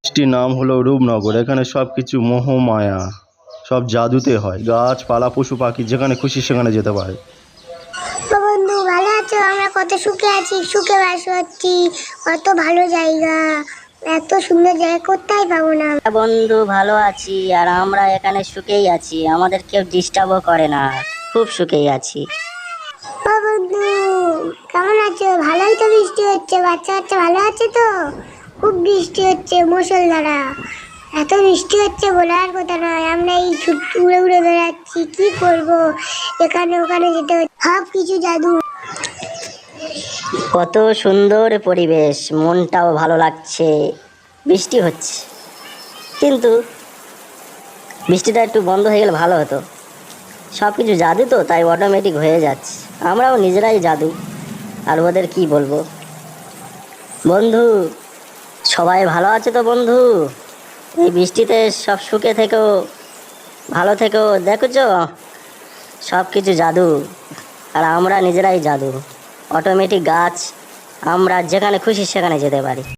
দেশটির নাম হলো রূপনগর। এখানে সবকিছু মোহমায়া, সব জাদুতে হয়। গাছপালা পশু পাখি যেখানে খুশি সেখানে যেতে পারে। তো বন্ধু ভালো আছো? আমরা কত সুখে আছি, সুখে বাস করছি। কত ভালো জায়গা, এত সুন্দর জায়গা কোথায় পাবো না। বন্ধু ভালো আছি, আর আমরা এখানে সুখেই আছি, আমাদের কেউ ডিস্টার্বও করে না, খুব সুখেই আছি। ও বন্ধু কেমন আছো? ভালোই তো বৃষ্টি হচ্ছে, বাচ্চা বাচ্চা ভালো আছে তো? খুব বৃষ্টি হচ্ছে মুষলধারা, এত বৃষ্টি হচ্ছে বলার কথা নয়। আমরা এই উড়ে উড়ে বেড়াচ্ছি, কি করব? এখানে ওখানে যেতে হচ্ছে, সব কিছু জাদু। কত সুন্দর পরিবেশ, মনটাও ভালো লাগছে। বৃষ্টি হচ্ছে, কিন্তু বৃষ্টিটা একটু বন্ধ হয়ে গেলে ভালো হতো। সব কিছু জাদু তো, তাই অটোমেটিক হয়ে যাচ্ছে। আমরাও নিজেরাই জাদু, আর ওদের কি বলবো। বন্ধু সবাই ভালো আছে তো বন্ধু? এই বৃষ্টিতে সব সুখে থেকেও, ভালো থেকেও। দেখছো সব কিছু জাদু, আর আমরা নিজেরাই জাদু। অটোমেটিক গাছ, আমরা যেখানে খুশি সেখানে যেতে পারি।